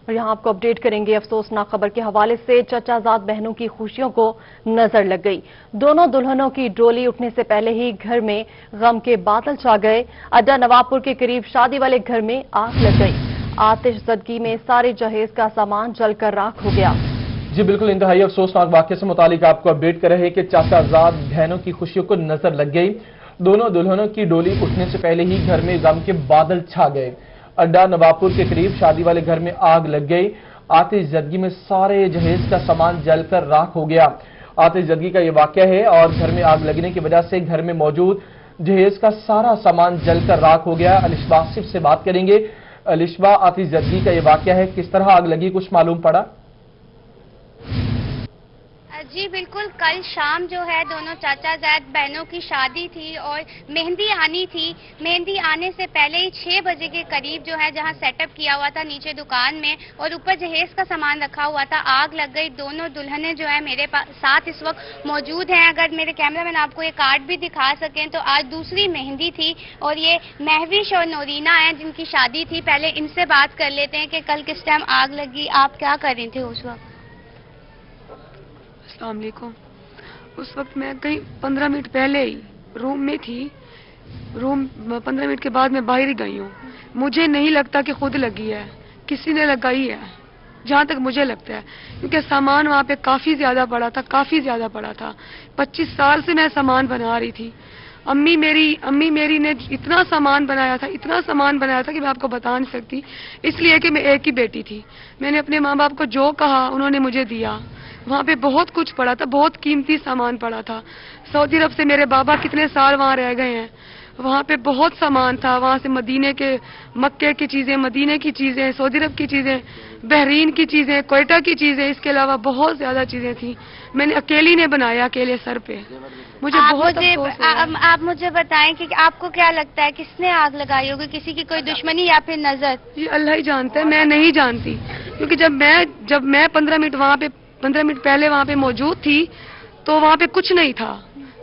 اور یہاں آپ کو اپڈیٹ کریں گے افسوسناک خبر کے حوالے سے چچا زاد بہنوں کی خوشیوں کو نظر لگ گئی۔ دونوں دلہنوں کی ڈولی اٹھنے سے پہلے ہی گھر میں غم کے بادل چھا گئے۔ اڈا نواب پور کے قریب شادی والے گھر میں آگ لگ گئی۔ آتش زدگی میں سارے جہیز کا سامان جل کر راکھ ہو گیا۔ جی بالکل انتہائی افسوسناک واقعے سے متعلق آپ کو اپڈیٹ کر رہے ہیں کہ چچا زاد بہنوں کی خوشیوں کو نظر لگ گئی۔ دونوں دلہنوں کی ڈولی اٹھنے سے پہلے ہی گھر میں غم کے بادل چھا گئے۔ اڈا نواب پور کے قریب شادی والے گھر میں آگ لگ گئی۔ آتش زدگی میں سارے جہیز کا سامان جل کر راکھ ہو گیا۔ آتش زدگی کا یہ واقعہ ہے اور گھر میں آگ لگنے کی وجہ سے گھر میں موجود جہیز کا سارا سامان جل کر راکھ ہو گیا۔ الشبہ آصف سے بات کریں گے۔ الشبہ، آتش زدگی کا یہ واقعہ ہے، کس طرح آگ لگی، کچھ معلوم پڑا؟ جی بالکل، کل شام جو ہے دونوں چاچا زاد بہنوں کی شادی تھی اور مہندی آنی تھی۔ مہندی آنے سے پہلے ہی 6 بجے کے قریب جو ہے جہاں سیٹ اپ کیا ہوا تھا نیچے دکان میں اور اوپر جہیز کا سامان رکھا ہوا تھا، آگ لگ گئی۔ دونوں دلہنیں جو ہے میرے ساتھ اس وقت موجود ہیں۔ اگر میرے کیمرہ مین آپ کو یہ کارڈ بھی دکھا سکیں تو آج دوسری مہندی تھی اور یہ مہوش اور نورینا ہیں جن کی شادی تھی۔ پہلے ان سے بات کر لیتے ہیں کہ کل کس ٹائم آگ لگی، آپ کیا کر رہے تھے اس وقت؟ السلام علیکم۔ اس وقت میں کہیں 15 منٹ پہلے ہی روم میں تھی۔ 15 منٹ کے بعد میں باہر ہی گئی ہوں۔ مجھے نہیں لگتا کہ خود لگی ہے، کسی نے لگائی ہے جہاں تک مجھے لگتا ہے، کیونکہ سامان وہاں پہ کافی زیادہ پڑا تھا۔ 25 سال سے میں سامان بنا رہی تھی۔ امی میری نے اتنا سامان بنایا تھا کہ میں آپ کو بتا نہیں سکتی، اس لیے کہ میں ایک ہی بیٹی تھی۔ میں نے اپنے ماں باپ کو جو کہا انہوں نے مجھے دیا۔ وہاں پہ بہت کچھ پڑا تھا، بہت قیمتی سامان پڑا تھا۔ سعودی عرب سے میرے بابا کتنے سال وہاں رہ گئے ہیں، وہاں پہ بہت سامان تھا۔ وہاں سے مکے کی چیزیں، مدینے کی چیزیں، سعودی عرب کی چیزیں، بحرین کی چیزیں، کوئٹہ کی چیزیں، اس کے علاوہ بہت زیادہ چیزیں تھیں۔ میں نے اکیلی نے بنایا، اکیلے سر پہ۔ مجھے بہت افسوس ہے۔ آپ مجھے بتائیں کہ آپ کو کیا لگتا ہے کس نے آگ لگائی ہوگی، کسی کی کوئی دشمنی یا پھر نظر؟ یہ اللہ ہی جانتا ہے، میں نہیں جانتی، کیونکہ جب میں 15 منٹ پہلے وہاں پہ موجود تھی تو وہاں پہ کچھ نہیں تھا۔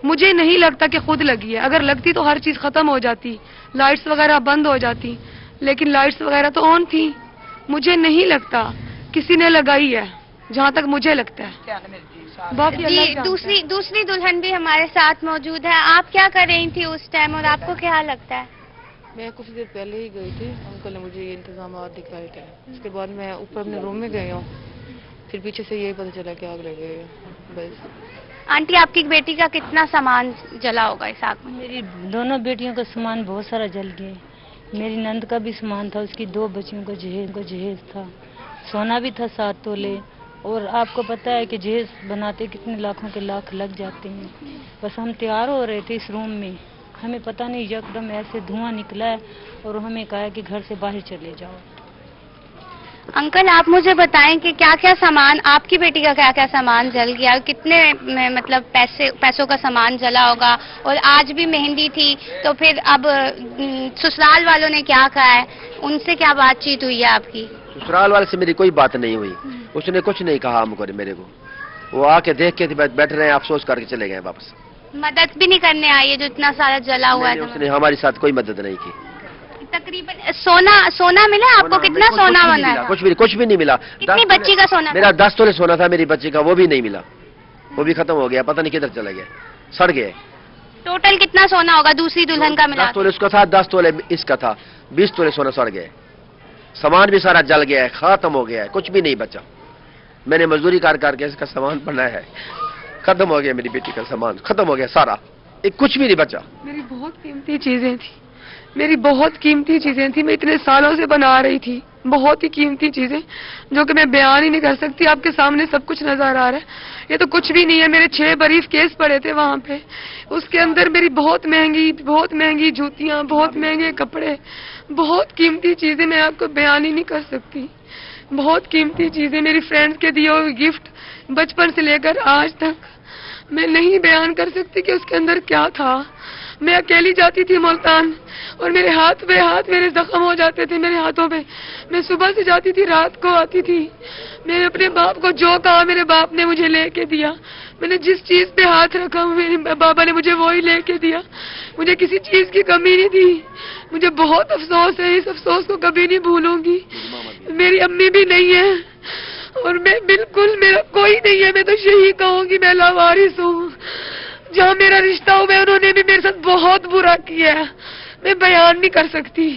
مجھے نہیں لگتا کہ خود لگی ہے، اگر لگتی تو ہر چیز ختم ہو جاتی، لائٹس وغیرہ بند ہو جاتی، لیکن لائٹس وغیرہ تو آن تھی۔ مجھے نہیں لگتا کسی نے لگائی ہے جہاں تک مجھے لگتا ہے۔ جی دوسری دلہن بھی ہمارے ساتھ موجود ہے۔ آپ کیا کر رہی تھی اس ٹائم اور آپ کو کیا لگتا ہے؟ میں کچھ دیر پہلے ہی گئی تھی، انکل نے مجھے یہ انتظامات دکھائے تھے۔ اس کے بعد میں اوپر اپنے روم میں گئی ہوں، پھر پیچھے سے یہی پتہ چلا کہ آگ لگ گئی ہے۔ بس آنٹی، آپ کی بیٹی کا کتنا سامان جلا ہوگا اس آگ میں؟ میری دونوں بیٹیوں کا سامان بہت سارا جل گیا۔ میری نند کا بھی سامان تھا، اس کی 2 بچیوں کا جہیز تھا، سونا بھی تھا 7 تولے۔ اور آپ کو پتہ ہے کہ جہیز بناتے کتنے لاکھوں کے لاکھ لگ جاتے ہیں۔ بس ہم تیار ہو رہے تھے اس روم میں، ہمیں پتہ نہیں یکدم ایسے دھواں نکلا ہے اور ہمیں کہا کہ گھر سے باہر چلے جاؤ۔ انکل، آپ مجھے بتائیں کہ کیا سامان، آپ کی بیٹی کا کیا سامان جل گیا، کتنے مطلب پیسوں کا سامان جلا ہوگا؟ اور آج بھی مہندی تھی تو پھر اب سسرال والوں نے کیا کہا ہے، ان سے کیا بات چیت ہوئی ہے آپ کی؟ سسرال والے سے میری کوئی بات نہیں ہوئی، اس نے کچھ نہیں کہا ہم کو، میرے کو وہ آ کے دیکھ کے بیٹھ رہے ہیں، افسوس کر کے چلے گئے واپس۔ مدد بھی نہیں کرنے آئی ہے جو اتنا سارا جلا ہوا ہے؟ اس نے ہماری ساتھ کوئی مدد نہیں کی۔ تقریباً سونا ملا آپ کو؟ کتنا سونا بنا؟ کچھ بھی نہیں ملا۔ کتنی بچی کا سونا؟ میرا 10 تولے سونا تھا میری بچی کا، وہ بھی نہیں ملا، وہ بھی ختم ہو گیا، پتہ نہیں کدھر چلے گیا، سڑ گئے۔ ٹوٹل کتنا سونا ہوگا دوسری دلہن کا ملا؟ 10 تولے اس کا تھا، 10 تولے اس کا تھا، 20 تولے سونا سڑ گئے، سامان بھی سارا جل گیا ہے، ختم ہو گیا ہے، کچھ بھی نہیں بچا۔ میں نے مزدوری کر کے اس کا سامان بنایا ہے، ختم ہو گیا، میری بیٹی کا سامان ختم ہو گیا سارا، کچھ بھی نہیں بچا۔ میری بہت قیمتی چیزیں تھیں، میں اتنے سالوں سے بنا رہی تھی، بہت ہی قیمتی چیزیں جو کہ میں بیان ہی نہیں کر سکتی۔ آپ کے سامنے سب کچھ نظر آ رہا ہے، یہ تو کچھ بھی نہیں ہے۔ میرے 6 بریف کیس پڑے تھے وہاں پہ، اس کے اندر میری بہت مہنگی جوتیاں، بہت مہنگے کپڑے، بہت قیمتی چیزیں میں آپ کو بیان ہی نہیں کر سکتی۔ بہت قیمتی چیزیں، میری فرینڈز کے دیے ہوئے گفٹ، بچپن سے لے کر آج تک میں نہیں بیان کر سکتی کہ اس کے اندر کیا تھا۔ میں اکیلی جاتی تھی ملتان اور میرے ہاتھ میرے زخم ہو جاتے تھے میرے ہاتھوں پہ۔ میں صبح سے جاتی تھی، رات کو آتی تھی۔ میں نے اپنے باپ کو جو کہا میرے باپ نے مجھے لے کے دیا۔ میں نے جس چیز پہ ہاتھ رکھا میرے بابا نے مجھے وہی لے کے دیا۔ مجھے کسی چیز کی کمی نہیں تھی۔ مجھے بہت افسوس ہے، اس افسوس کو کبھی نہیں بھولوں گی۔ میری امی بھی نہیں ہے اور میں بالکل میرا کوئی نہیں ہے. میں تو یہی کہوں گی میں لاوارث ہوں. جہاں میرا رشتہ ہوا ہے انہوں نے بھی میرے ساتھ بہت برا کیا ہے. میں بیان نہیں کر سکتی.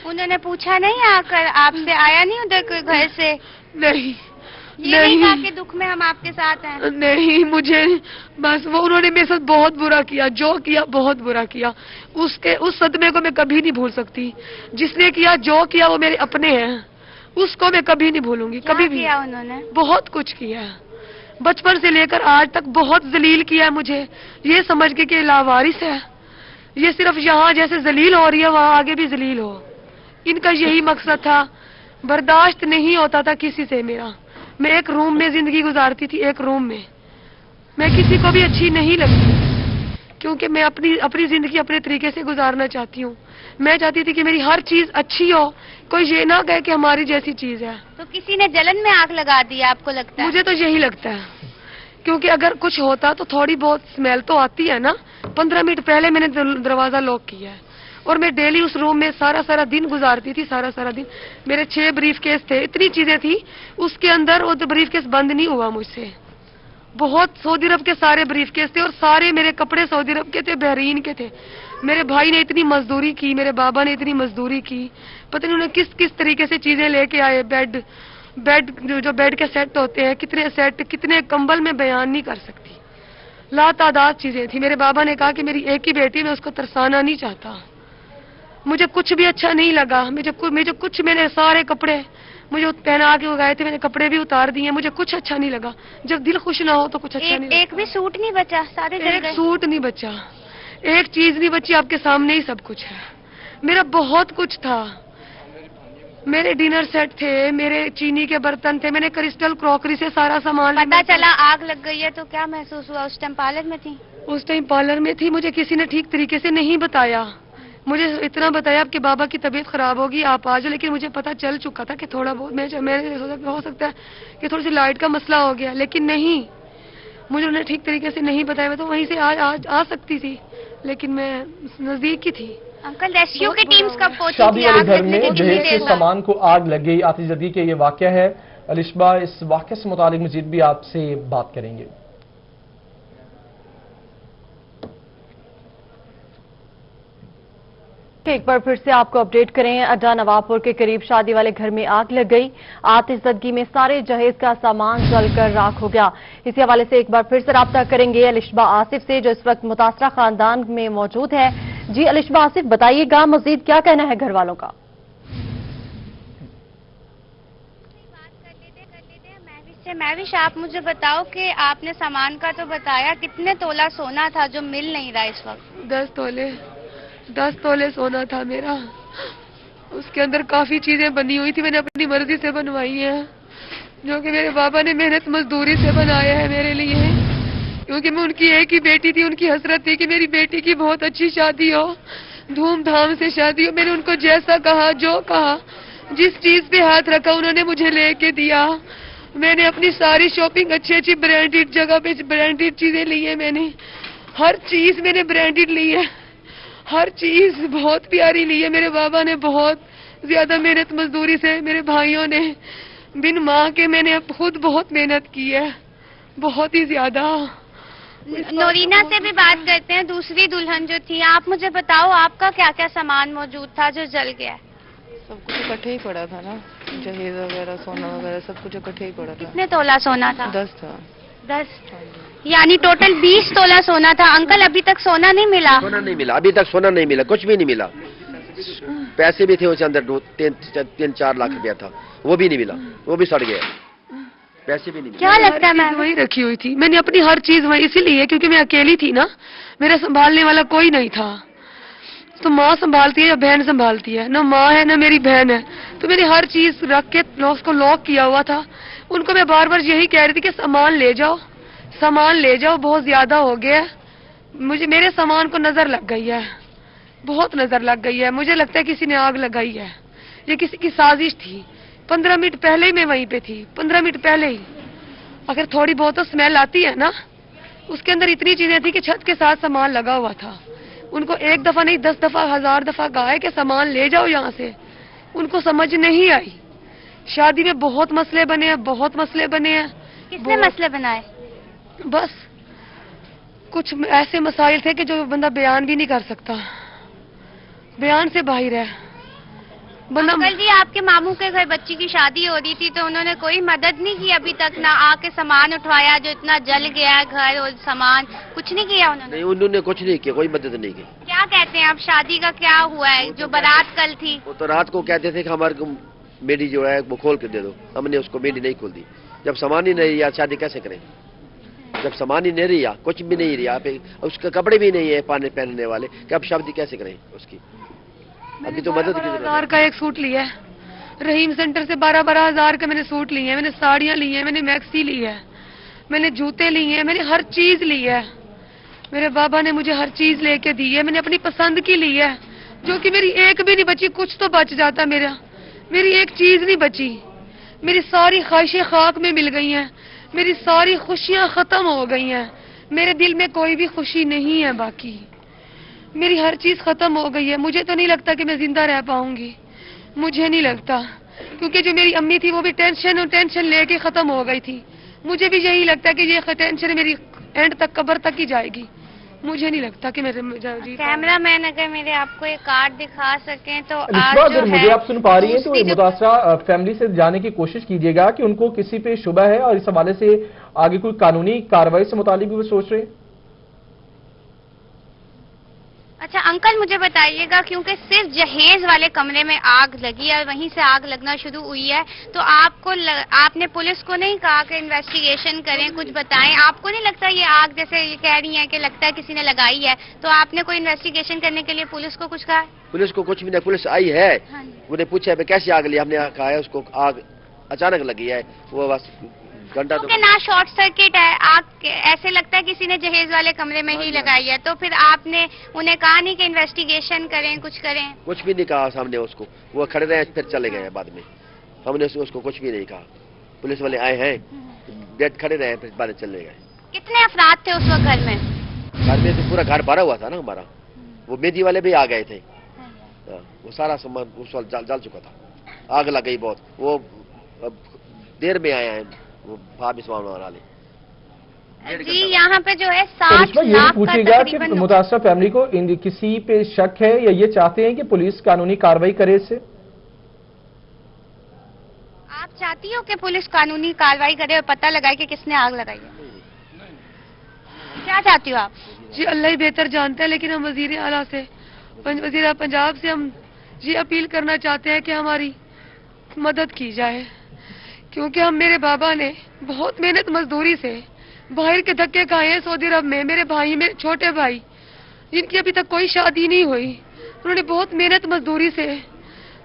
انہوں نے پوچھا نہیں آ کر آپ سے؟ آیا نہیں ادھر کوئی گھر سے؟ نہیں یہ نہیں کہا کہ دکھ میں ہم آپ کے ساتھ ہیں؟ نہیں, مجھے بس وہ انہوں نے میرے ساتھ بہت برا کیا, جو کیا بہت برا کیا. اس صدمے کو میں کبھی نہیں بھول سکتی. جس نے کیا جو کیا وہ میرے اپنے ہیں, اس کو میں کبھی نہیں بھولوں گی. کبھی بھی کیا انہوں نے؟ بہت کچھ کیا ہے. بچپن سے لے کر آج تک بہت ذلیل کیا ہے مجھے, یہ سمجھ کے کہ لاوارث ہے. یہ صرف یہاں جیسے ذلیل ہو رہی ہے وہاں آگے بھی ذلیل ہو. ان کا یہی مقصد تھا. برداشت نہیں ہوتا تھا کسی سے میرا. میں ایک روم میں زندگی گزارتی تھی, ایک روم میں. میں کسی کو بھی اچھی نہیں لگتی کیونکہ میں اپنی زندگی اپنے طریقے سے گزارنا چاہتی ہوں. میں چاہتی تھی کہ میری ہر چیز اچھی ہو, کوئی یہ نہ کہے کہ ہماری جیسی چیز ہے. تو کسی نے جلن میں آگ لگا دی آپ کو لگتا ہے؟ مجھے تو یہی لگتا ہے کیونکہ اگر کچھ ہوتا تو تھوڑی بہت اسمیل تو آتی ہے نا. 15 منٹ پہلے میں نے دروازہ لاک کیا ہے اور میں ڈیلی اس روم میں سارا دن گزارتی تھی. سارا دن میرے 6 بریف کیس تھے, اتنی چیزیں تھی اس کے اندر. وہ بریف کیس بند نہیں ہوا مجھ سے. بہت سعودی عرب کے سارے بریف کیس تھے اور سارے میرے کپڑے سعودی عرب کے تھے, بحرین کے تھے. میرے بھائی نے اتنی مزدوری کی, میرے بابا نے اتنی مزدوری کی, پتہ نہیں انہیں کس طریقے سے چیزیں لے کے آئے. بیڈ جو بیڈ کے سیٹ ہوتے ہیں, کتنے سیٹ, کتنے کمبل میں بیان نہیں کر سکتی. لا تعداد چیزیں تھی. میرے بابا نے کہا کہ میری ایک ہی بیٹی, میں اس کو ترسانا نہیں چاہتا. مجھے کچھ بھی اچھا نہیں لگا. میں نے سارے کپڑے مجھے پہنا کے اگائے تھے, میں نے کپڑے بھی اتار دیے. مجھے کچھ اچھا نہیں لگا. جب دل خوش نہ ہو تو کچھ اچھا نہیں لگا. ایک بھی سوٹ نہیں بچا؟ سارے جل گئے. ایک سوٹ نہیں بچا, ایک چیز نہیں بچی. آپ کے سامنے ہی سب کچھ ہے. میرا بہت کچھ تھا. میرے ڈنر سیٹ تھے, میرے چینی کے برتن تھے, میں نے کرسٹل کراکری سے سارا سامان. پتا چلا آگ لگ گئی ہے تو کیا محسوس ہوا؟ اس ٹائم پارلر میں تھی؟ اس ٹائم پارلر میں تھی. مجھے کسی نے ٹھیک طریقے سے نہیں بتایا. مجھے اتنا بتایا آپ کے بابا کی طبیعت خراب ہوگی, آپ آ جاؤ. لیکن مجھے پتا چل چکا تھا کہ تھوڑا بہت میں نے ہو سکتا ہے کہ تھوڑی سی لائٹ کا مسئلہ ہو گیا, لیکن نہیں, مجھے انہوں نے ٹھیک طریقے سے نہیں بتایا. میں تو وہیں سے آ سکتی تھی لیکن میں نزدیک ہی تھی. انکل ریسکیو کی ٹیمز کب پہنچی شادی تھی؟ والے آگ گھر لگنے میں کے کتنی جہیز کے دیر بعد؟ سامان کو آگ لگ گئی. آتش زدگی کے یہ واقعہ ہے. الشبہ اس واقعے سے متعلق مزید بھی آپ سے بات کریں گے. ایک بار پھر سے آپ کو اپڈیٹ کریں. اڈا نواب کے قریب شادی والے گھر میں آگ لگ گئی. آتش زدگی میں سارے جہیز کا سامان جل کر راکھ ہو گیا. اسی حوالے سے ایک بار پھر سے رابطہ کریں گے الشبہ آصف سے جو اس وقت متاثرہ خاندان میں موجود ہے. جی الشبہ آصف, بتائیے گا مزید کیا کہنا ہے گھر والوں کا؟ مہوش, آپ مجھے بتاؤ کہ آپ نے سامان کا تو بتایا, کتنے تولہ سونا تھا جو مل نہیں رہا اس وقت؟ 10 تولے سونا تھا میرا. اس کے اندر کافی چیزیں بنی ہوئی تھی, میں نے اپنی مرضی سے بنوائی ہیں, جو کہ میرے بابا نے محنت مزدوری سے بنایا ہے میرے لیے. کیونکہ میں ان کی ایک ہی بیٹی تھی, ان کی حسرت تھی کہ میری بیٹی کی بہت اچھی شادی ہو, دھوم دھام سے شادی ہو. میں نے ان کو جیسا کہا, جو کہا, جس چیز پہ ہاتھ رکھا انہوں نے مجھے لے کے دیا. میں نے اپنی ساری شاپنگ اچھی برانڈیڈ جگہ پہ برانڈیڈ چیزیں لی ہیں. میں نے ہر چیز میں نے برانڈیڈ لی ہے, ہر چیز بہت پیاری لی ہے. میرے بابا نے بہت زیادہ محنت مزدوری سے, میرے بھائیوں نے بن ماں کے, میں نے خود بہت محنت کی ہے, بہت ہی زیادہ. نورینا سے بھی بات کرتے ہیں, دوسری دلہن جو تھی. آپ مجھے بتاؤ آپ کا کیا کیا سامان موجود تھا جو جل گیا؟ سب کچھ اکٹھے ہی پڑا تھا نا, جہیز وغیرہ, سونا وغیرہ سب کچھ اکٹھے ہی پڑا تھا. کتنے تولہ سونا تھا؟ 10 تھا. 10 یعنی ٹوٹل 20 تولہ سونا تھا. انکل ابھی تک سونا نہیں ملا؟ سونا نہیں ملا, ابھی تک سونا نہیں ملا, کچھ بھی نہیں ملا. پیسے بھی تھے اس اندر 3-4 لاکھ روپیہ تھا, وہ بھی نہیں ملا, وہ بھی سڑ گیا. پیسے بھی نہیں ملا. کیا لگتا ہے میں وہی رکھی ہوئی تھی. میں نے اپنی ہر چیز وہی, اسی لیے کیونکہ میں اکیلی تھی نا, میرا سنبھالنے والا کوئی نہیں تھا. تو ماں سنبھالتی ہے یا بہن سنبھالتی ہے؟ نہ ماں ہے نہ میری بہن ہے. تو میں نے ہر چیز رکھ کے اس کو لاک کیا ہوا تھا. ان کو میں بار بار یہی کہہ رہی تھی کہ سامان لے جاؤ, بہت زیادہ ہو گیا. مجھے میرے سامان کو نظر لگ گئی ہے, بہت نظر لگ گئی ہے. مجھے لگتا ہے کسی نے آگ لگائی ہے, یہ کسی کی سازش تھی. 15 منٹ پہلے ہی میں وہیں پہ تھی, 15 منٹ پہلے ہی. اگر تھوڑی بہت تو اسمیل آتی ہے نا, اس کے اندر اتنی چیزیں تھی کہ چھت کے ساتھ سامان لگا ہوا تھا. ان کو 1 دفعہ نہیں 10 دفعہ 1000 دفعہ کہا ہے کہ سامان لے جاؤ یہاں سے. ان کو سمجھ نہیں آئی. شادی میں بہت مسئلے بنے ہیں، بہت مسئلے بنے ہیں. کس نے مسئلے بنائے؟ بس کچھ ایسے مسائل تھے کہ جو بندہ بیان بھی نہیں کر سکتا، بیان سے باہر ہے بندہ. انکل جی، آپ کے ماموں کے گھر بچی کی شادی ہو رہی تھی تو انہوں نے کوئی مدد نہیں کی ابھی تک؟ نہ آ کے سامان اٹھوایا جو اتنا جل گیا ہے گھر اور سامان؟ کچھ نہیں کیا انہوں نے؟ نہیں، انہوں نے کچھ نہیں کیا، کوئی مدد نہیں کی. کیا کہتے ہیں آپ، شادی کا کیا ہوا ہے؟ جو بارات کل تھی وہ تو رات کو کہتے تھے کہ ہمارے کو میڈی جو ہے وہ کھول کے دے دو. ہم نے اس کو میڈی نہیں کھول دی. جب سامان ہی نہیں رہا شادی کیسے کریں؟ جب سامان ہی نہیں رہا، کچھ بھی نہیں رہا، اس کے کپڑے بھی نہیں ہے پہننے والے، کہ اب شادی کیسے کریں اس کی؟ ابھی تو مدد کی ضرورت 12,000 کا ایک سوٹ لیا ہے رحیم سینٹر سے. 12,000 کا میں نے سوٹ لیے ہیں، میں نے ساڑیاں لی ہیں، میں نے میکسی لی ہے، میں نے جوتے لیے ہیں، میں نے ہر چیز لی ہے. میرے بابا نے مجھے ہر چیز لے کے دی ہے، میں نے اپنی پسند کی لی ہے، جو کہ میری ایک بھی نہیں بچی. کچھ تو بچ جاتا میری ایک چیز نہیں بچی. میری ساری خواہشیں خاک میں مل گئی ہیں، میری ساری خوشیاں ختم ہو گئی ہیں. میرے دل میں کوئی بھی خوشی نہیں ہے باقی. میری ہر چیز ختم ہو گئی ہے. مجھے تو نہیں لگتا کہ میں زندہ رہ پاؤں گی، مجھے نہیں لگتا، کیونکہ جو میری امی تھی وہ بھی ٹینشن لے کے ختم ہو گئی تھی. مجھے بھی یہی لگتا ہے کہ یہ ٹینشن میری اینڈ تک، قبر تک ہی جائے گی. مجھے نہیں لگتا کہ میرے کیمرہ مین اگر میرے آپ کو یہ کارڈ دکھا سکیں تو اگر مجھے آپ سن پا رہی ہیں تو متاثرہ فیملی سے جانے کی کوشش کیجیے گا کہ ان کو کسی پہ شبہ ہے اور اس حوالے سے آگے کوئی قانونی کارروائی سے متعلق بھی وہ سوچ رہے ہیں. اچھا انکل، مجھے بتائیے گا، کیونکہ صرف جہیز والے کمرے میں آگ لگی ہے اور وہیں سے آگ لگنا شروع ہوئی ہے، تو آپ نے پولیس کو نہیں کہا کہ انویسٹیگیشن کریں، کچھ بتائیں؟ آپ کو نہیں لگتا یہ آگ، جیسے یہ کہہ رہی ہیں کہ لگتا ہے کسی نے لگائی ہے، تو آپ نے کوئی انویسٹیگیشن کرنے کے لیے پولیس کو کچھ کہا؟ پولیس کو کچھ بھی نہیں. پولیس آئی ہے، انہوں نے پوچھا کیسی آگ لی. ہم نے کہا ہے اس کو آگ اچانک لگی ہے، وہ بس گھنٹہ تو نہ شارٹ سرکٹ ہے، آگ ایسے لگتا ہے کسی نے جہیز والے کمرے میں ہی لگائی ہے. تو پھر آپ نے انہیں کہا نہیں کہ انویسٹیگیشن کریں، کچھ کریں؟ کچھ بھی نہیں کہا ہم نے اس کو. وہ کھڑے رہے پھر چلے گئے بعد میں. ہم نے اس کو کچھ بھی نہیں کہا. پولیس والے آئے ہیں، گیٹ کھڑے رہے پھر بعد چلے گئے. کتنے افراد تھے اس وقت گھر میں؟ گھر میں تو پورا گھر بھرا ہوا تھا نا ہمارا. وہ مہندی والے بھی آ گئے تھے، وہ سارا سامان اس وقت جل چکا تھا. آگ لگ گئی بہت. وہ دیر میں آئے ہیں وہ بھابھی سامان والے. جی یہاں پہ جو ہے تو 60 رشما یہ لاکھ کا پوچھے گا کہ تقریباً متاثرہ فیملی کو کسی پہ شک ہے یا یہ چاہتے ہیں کہ پولیس قانونی کارروائی کرے اس سے؟ آپ چاہتی ہو کہ پولیس قانونی کارروائی کرے اور پتہ لگائے کہ کس نے آگ لگائی ہے؟ کیا چاہتی ہو آپ؟ جی اللہ ہی بہتر جانتا ہے، لیکن ہم وزیر اعلیٰ سے، وزیر پنجاب سے ہم جی اپیل کرنا چاہتے ہیں کہ ہماری مدد کی جائے، کیونکہ میرے بابا نے بہت محنت مزدوری سے باہر کے دھکے کھائے ہیں سعودی عرب میں. میرے بھائی میں چھوٹے بھائی جن کی ابھی تک کوئی شادی نہیں ہوئی، انہوں نے بہت محنت مزدوری سے،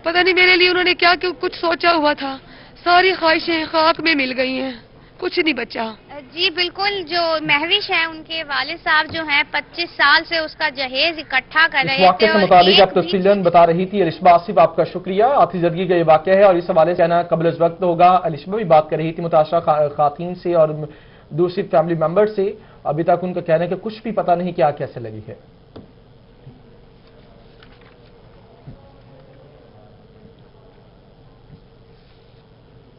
پتہ نہیں میرے لیے انہوں نے کیا کچھ سوچا ہوا تھا. ساری خواہشیں خاک میں مل گئی ہیں، کچھ نہیں بچا. جی بالکل، جو مہوش ہیں ان کے والد صاحب جو ہیں 25 سال سے اس کا جہیز اکٹھا کر اس رہے واقعے تھے. سے متعلق آپ تفصیلاً بتا رہی تھی رشما آصف، آپ کا شکریہ. آتی زدگی کا یہ واقعہ ہے اور اس حوالے سے کہنا قبل از وقت ہوگا. رشما بھی بات کر رہی تھی متاثرہ خواتین سے اور دوسری فیملی ممبر سے. ابھی تک ان کا کہنا ہے کہ کچھ بھی پتہ نہیں کہ آگ کیسے لگی ہے.